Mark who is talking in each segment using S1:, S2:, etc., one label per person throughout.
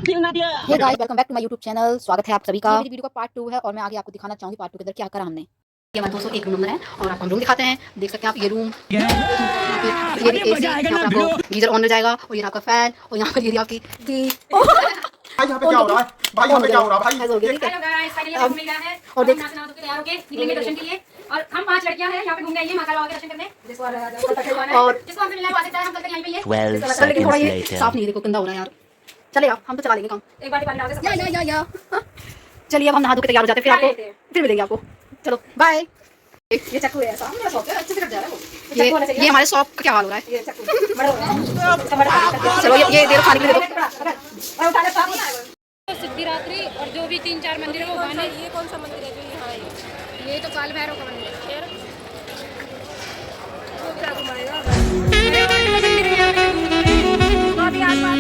S1: Hey guys, welcome back to my YouTube channel. स्वागत है आप सभी का। मेरी वीडियो का पार्ट 2 है और मैं आगे आपको दिखाना चाहूंगी पार्ट 2 के अंदर क्या करा हमने। ये हमारे दोस्तों एक रूम है और आपको रूम दिखाते हैं। देख सकते हैं आप ये रूम, ये एसी, यहाँ पर आपको गीजर ऑन हो जाएगा और ये आपका फैन और यहाँ पर ये आपकी
S2: भाई यहाँ पे क्या हो रहा है? भाई यहाँ पे क्या हो रहा है? भाई
S3: हेलो गाइस, फाइनली हम मिल गए हैं और देखना सुना तो तैयार होके निकलेंगे दर्शन के लिए। और हम 5 लड़कियां हैं यहाँ पे घूमने आई है माता बाबा के दर्शन करने। और जिसको हमसे मिलना है वो आ सकता है। हम कल तक यहीं पे ही है।
S1: 12 seconds थोड़ा ये साफ नहीं, देखो गंदा हो रहा है यार। चलेगा, हम तो चला लेंगे काम।
S3: एक बार पानी डाल दे।
S1: या चलिए अब हम नहा धो के तैयार हो जाते हैं, फिर आपको फिर मिलेंगे आपको। चलो बाय।
S3: ये चक्कू है ऐसा, मेरा शॉप है, अच्छे से कट जा रहा है वो।
S1: ये हमारे शॉप का क्या हाल हो रहा है?
S3: ये चक्कू बड़ा हो रहा है।
S1: चलो ये दे दो, खाने के लिए दे दो।
S3: और उठा ले साहब।
S4: सिद्धिरात्रि और जो भी 3-4 मंदिर है वो गाने। ये कौन सा मंदिर है जो यहाँ है? ये तो काल भैरव का मंदिर है। वो क्या घुमाएगा? तो अभी आसपास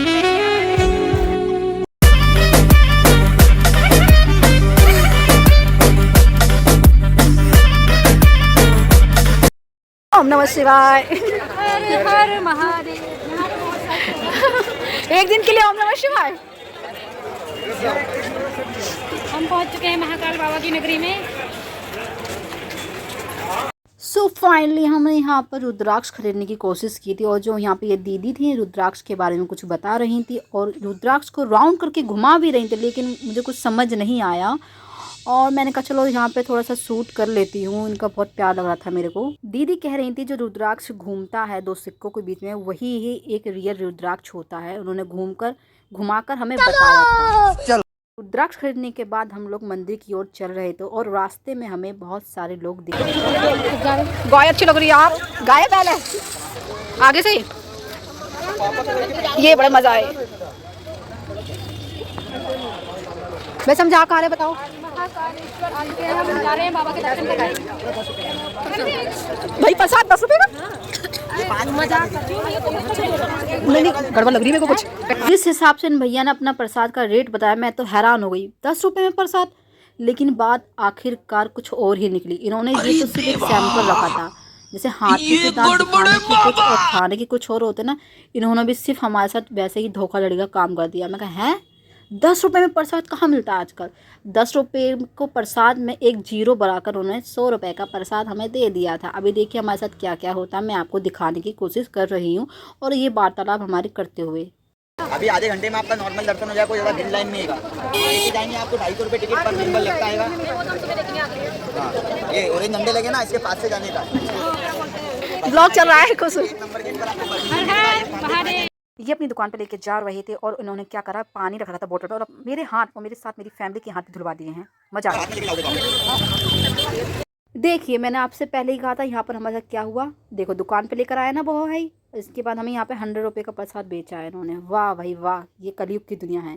S1: ओम नमः शिवाय।
S4: हर हर महादेव।
S1: एक दिन के लिए ओम नमः शिवाय।
S4: हम पहुंच चुके हैं महाकाल बाबा की नगरी में।
S1: सो फाइनली हमने यहाँ पर रुद्राक्ष खरीदने की कोशिश की थी और जो यहाँ पे ये दीदी थी रुद्राक्ष के बारे में कुछ बता रही थी और रुद्राक्ष को राउंड करके घुमा भी रही थी, लेकिन मुझे कुछ समझ नहीं आया और मैंने कहा चलो यहाँ पे थोड़ा सा शूट कर लेती हूँ। इनका बहुत प्यार लग रहा था मेरे को। दीदी कह रही थी जो रुद्राक्ष घूमता है 2 सिक्कों के बीच में वही ही एक रियल रुद्राक्ष होता है। उन्होंने घुमाकर हमें बताया था। रुद्राक्ष खरीदने के बाद हम लोग मंदिर की ओर चल रहे थे और रास्ते में हमें बहुत सारे लोग दिख रहे थे। गाय अच्छी लग रही है आप, गाय पहले आगे से ये बड़ा मजा आए। मैं समझा कहा बताओ।
S4: हम जा रहे हैं बाबा के दर्शन करने।
S1: भाई प्रसाद 10 रुपए का नहीं गड़बड़ लग रही है मेरे को कुछ। जिस हिसाब से इन भैया ने अपना प्रसाद का रेट बताया मैं तो हैरान हो गई। 10 रुपए में प्रसाद, लेकिन बात आखिरकार कुछ और ही निकली। इन्होंने ये तो सिर्फ एक सैंपल रखा था, जैसे हाथी के दांत दिखाने की कुछ और खाने की कुछ और होते ना, इन्होंने भी सिर्फ हमारे साथ वैसे ही धोखाधड़ी का काम कर दिया। मैं कहा है 10 रुपये में प्रसाद कहाँ मिलता है आजकल? 10 रुपये को प्रसाद में एक जीरो बढ़ाकर उन्होंने 100 रुपये का प्रसाद हमें दे दिया था। अभी देखिए हमारे साथ क्या क्या होता है, मैं आपको दिखाने की कोशिश कर रही हूँ और ये वार्तालाप हमारी करते हुए।
S2: अभी आधे घंटे में आपका नॉर्मल दर्शन हो जाएगा, कोई ज़्यादा दिन लाइन में आएगा। जाएंगे आपको 250 रुपये टिकट पर मेंबर लगता है। ये ऑरेंज झंडे लगे ना, इसके पास से जाने का
S1: ब्लॉग चल रहा है कुछ।
S2: नंबर गेट पर आपको
S1: ये अपनी दुकान पे लेके जा रहे थे और उन्होंने क्या करा, पानी रखा था बोतल पर और मेरे हाथ को मेरे साथ मेरी फैमिली के हाथ धुलवा दिए हैं। मजा आ गया। देखिए मैंने आपसे पहले ही कहा था यहाँ पर हमारे साथ क्या हुआ। देखो दुकान पे लेकर आया ना बहुत भाई, इसके बाद हमें यहाँ पे 100 रुपये का प्रसाद बेचा है इन्होंने। वाह भाई वाह, ये कलयुग की दुनिया है।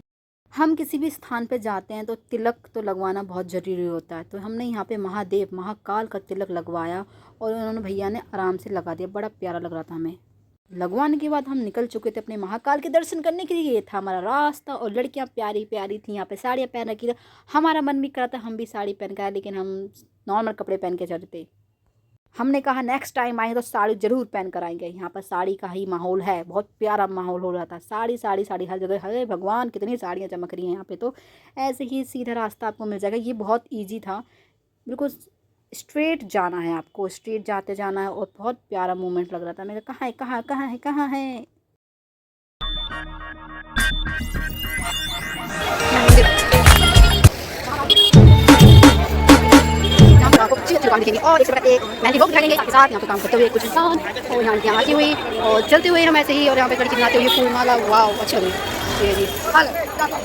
S1: हम किसी भी स्थान पे जाते हैं तो तिलक तो लगवाना बहुत ज़रूरी होता है, तो हमने यहाँ पे महादेव महाकाल का तिलक लगवाया और उन्होंने भैया ने आराम से लगा दिया। बड़ा प्यारा लग रहा था हमें। लगवाने के बाद हम निकल चुके थे अपने महाकाल के दर्शन करने के लिए। ये था हमारा रास्ता और लड़कियां प्यारी प्यारी थी, यहाँ पे साड़ियाँ पहन रखी थी। हमारा मन भी करा था हम भी साड़ी पहन कर आए, लेकिन हम नॉर्मल कपड़े पहन के चलते। हमने कहा नेक्स्ट टाइम आए तो साड़ी ज़रूर पहन कर आएंगे। यहाँ पर साड़ी का ही माहौल है, बहुत प्यारा माहौल हो रहा था। साड़ी साड़ी साड़ी हर जगह। हरे भगवान कितनी साड़ियाँ चमक रही हैं यहाँ पे। तो ऐसे ही सीधा रास्ता आपको मिल जाएगा। ये बहुत ईजी था, बिल्कुल स्ट्रेट जाना है आपको, स्ट्रेट जाते जाना है और बहुत प्यारा मोमेंट लग रहा था। मैं कहाँ है कहाँ कहाँ है कहाँ है। आपको अच्छी अच्छी दुकान दिखेंगी और इसके बाद एक मेहंदी लोग दिखाएंगे आपके साथ यहाँ पे काम करते हुए कुछ इंसान और यहाँ आती हुई और चलते हुए हम ऐसे ही और यहाँ पे लड़की बनाते हुए फूल माला। वाह अच्छा लगी ये जी।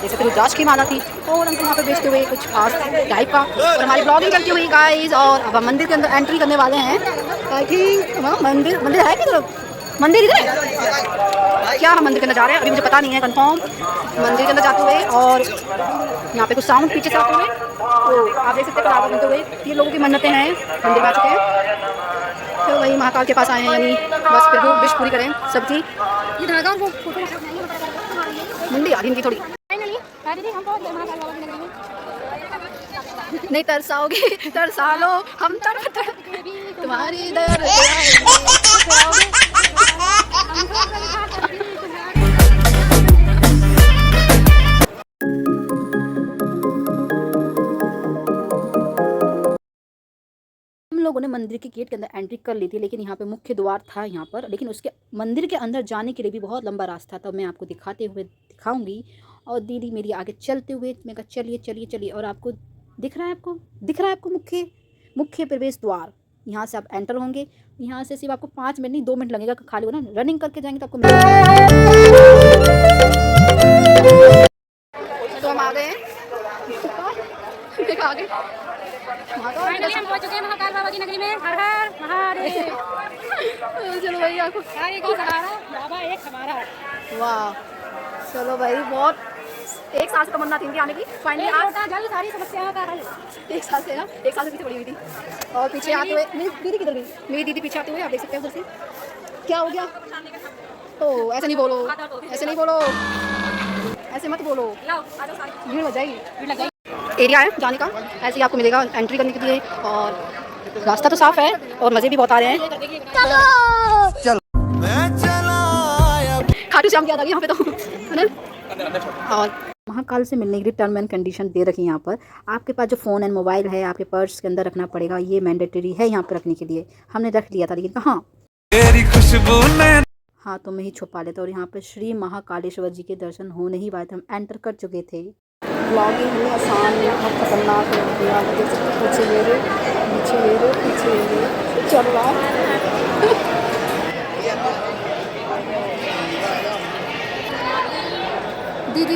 S1: जैसे तो रुद्राक्ष की माला थी और हम यहाँ पे बेचते हुए कुछ खास टाइप का और हमारी ब्लॉगिंग करती हुई गाइस। और अब हम मंदिर के अंदर एंट्री करने वाले हैं। आई थिंक मंदिर है कि मंदिर इधर है क्या? हम मंदिर के अंदर जा रहे हैं, अभी मुझे पता नहीं है कंफर्म। मंदिर के अंदर जाते हुए और यहाँ पे कुछ साउंड पीछे से आते हुए तो आप देख सकते हैं कलाकार बनते हुए। ये लोगों की मन्नतें हैं, मंदिर में आ चुके हैं तो वही महाकाल के पास आए हैं, यानी बस फिर वो विश पूरी करें सबकी। ये धागा वो मंदिर आ रही इनकी थोड़ी नहीं तरसाओगे तरसा लो हम तुम्हारी दर लोगों ने मंदिर के गेट के अंदर एंट्री कर ली थी, लेकिन यहाँ पे मुख्य द्वार था यहाँ पर, लेकिन उसके मंदिर के अंदर जाने के लिए भी बहुत लंबा रास्ता था। मैं आपको दिखाते हुए दिखाऊंगी। और दीदी मेरी आगे चलते हुए, मैं कहा चलिए चलिए चलिए। और आपको दिख रहा है, आपको मुख्य प्रवेश द्वार। यहाँ से आप एंटर होंगे। यहाँ से सिर्फ आपको 5 मिनट नहीं 2 मिनट लगेगा, खाली हो ना, रनिंग करके जाएंगे तो आपको तो हम आ गए हैं। आगे
S3: फाइनली हम पहुंच चुके हैं महाकाल बाबा की नगरी में। हर हर महादेव।
S1: चलो भाई आपको
S3: एक ही सहारा बाबा, एक हमारा।
S1: वाह, चलो भाई, बहुत 1 साल से तमन्ना थी इनकी आने की। फाइनली आज
S3: जल सारी समस्याओं का हल।
S1: 1 साल से ना, 1 साल से पीछे पड़ी हुई थी। और पीछे आते हुए मेरी दीदी किधर गई? मेरी दीदी पीछे आते हुए आप देख सकते हैं उधर से। क्या हो गया? ओ ऐसे नहीं बोलो, ऐसे नहीं बोलो, ऐसे मत बोलो, भीड़ हो जाएगी। एरिया है जाने का, ऐसे ही आपको मिलेगा एंट्री करने के लिए। और रास्ता तो साफ है और मज़े भी बहुत आ रहे हैं। चलो खाटू श्याम की याद आ गई यहाँ पे तो। और महाकाल से मिलने के लिए टर्म एंड कंडीशन दे रखी है यहाँ पर। आपके पास जो फ़ोन एंड मोबाइल है आपके पर्स के अंदर रखना पड़ेगा, ये मैंडेटरी है यहाँ पर रखने के लिए। हमने रख लिया था, लेकिन कहाँ तेरी खुशबू ने हाथों में ही छुपा लेते। और यहाँ पर श्री महाकालेश्वर जी के दर्शन होने ही पाए थे, हम एंटर कर चुके थे। ब्लॉगिंग में आसान है, बहुत खतरनाक है। पीछे ये रे, पीछे ये रे, पीछे ये रे, चल रहा दीदी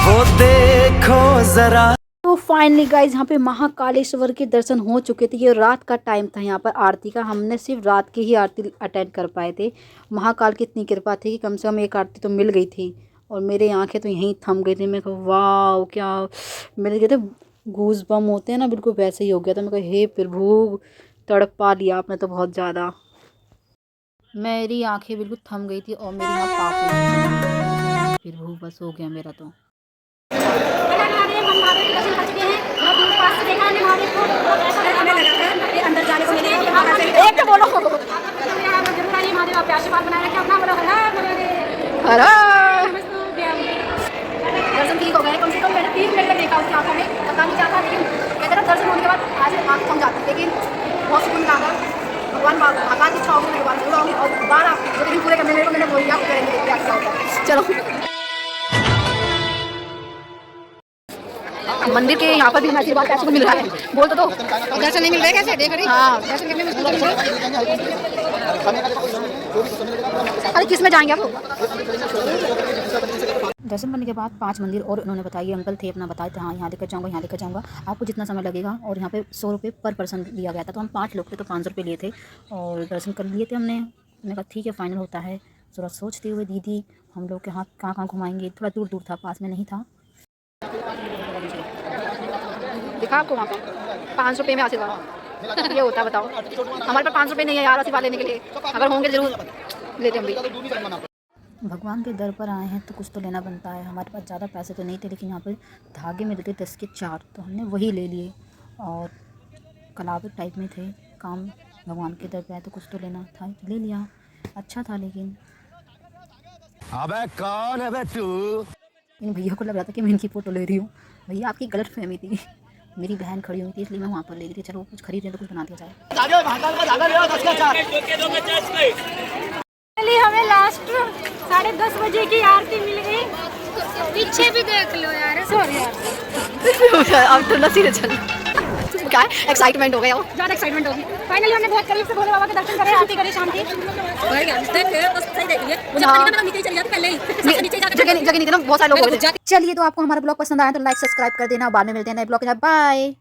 S1: वो देखो जरा। तो फाइनली गाइज यहाँ पे महाकालेश्वर के दर्शन हो चुके थे। ये रात का टाइम था यहाँ पर आरती का, हमने सिर्फ रात की ही आरती अटेंड कर पाए थे। महाकाल की इतनी कृपा थी कि कम से कम एक आरती तो मिल गई थी। और मेरे आंखें तो यहीं थम गई थी। मैं कहा वाह, क्या मेरे कहते गूज बम होते हैं ना, बिल्कुल वैसे ही हो गया था। मैं कहा हे प्रभु, तड़पा लिया आपने तो बहुत ज़्यादा। मेरी आंखें बिल्कुल थम गई थी और मेरी यहाँ पाप प्रभु, बस हो गया मेरा तो।
S3: अंदर जाने को
S1: एक तो बोलो दर्शन ठीक हो गए। कम से कम मैंने 30 मिनट तक देखा उसकी आंखों में, पता नहीं क्या था, लेकिन कहते ना दर्शन होने के बाद आज आँख थम जाती, लेकिन बहुत सुकून लगा। भगवान भगवान की इच्छा होगी मैं भगवान जरूर आऊँगी। और दोबारा जो दिन पूरे करने को मैंने बोल दिया करेंगे, क्या होगा। चलो मंदिर के यहाँ पर भी हमें आशीर्वाद कैसे को मिल रहा है, बोल तो दो।
S3: दर्शन नहीं मिल रहे कैसे देख रही?
S1: हाँ दर्शन करने में अरे किस में जाएंगे आप? दर्शन करने के बाद 5 मंदिर और उन्होंने बताइए, अंकल थे अपना बताए थे, हाँ यहाँ लेकर जाऊँगा, यहाँ लेकर जाऊँगा, आपको जितना समय लगेगा। और यहाँ पे 100 रुपये पर पर्सन लिया गया था। तो हम 5 लोग थे तो 500 रुपये लिए थे और दर्शन कर लिए थे हमने। मैंने कहा ठीक है फाइनल होता है। थोड़ा सोचते हुए दीदी हम लोग के हाथ कहाँ घुमाएंगे, थोड़ा दूर दूर था, पास में नहीं था। दिखा आपको वहाँ पर 500 रुपये में आशीर्वाद ये होता है, बताओ। हमारे पास 500 रुपये नहीं है यार आशीर्वाद लेने के लिए, अगर होंगे जरूर लेते हम भी। भगवान के दर पर आए हैं तो कुछ तो लेना बनता है। हमारे पास ज़्यादा पैसे तो नहीं थे, लेकिन यहाँ पर धागे मिलते 10 के 4, तो हमने वही ले लिए। और कलावे टाइप में थे, काम भगवान के दर पर आए तो कुछ तो लेना था, ले लिया। अच्छा था, लेकिन
S5: अबे कौन है बे तू?
S1: इन भैया को लग रहा था कि मैं इनकी फ़ोटो ले रही हूँ। भैया आपकी गलत फहमी थी, मेरी बहन खड़ी हुई थी इसलिए मैं वहाँ पर ले रही थी। चलो कुछ खरीद रहे तो कुछ बना दिया जाए।
S3: हमें लास्ट 10:30 बजे की आरती मिल गई। पीछे भी देख लो यार, सॉरी यार।
S1: अब तो नसीब चल क्या एक्साइटमेंट हो गया, वो
S3: ज़्यादा एक्साइटमेंट होगी। फाइनली हमने बहुत करीब से भोले बाबा के दर्शन करे, आरती करे शाम की।
S1: जगह नहीं थी ना, बहुत सारे लोग। चलिए तो आपको हमारा ब्लॉग पसंद आया तो लाइक सब्सक्राइब कर देना। बाद में मिलते हैं नए ब्लॉग के साथ, बाय।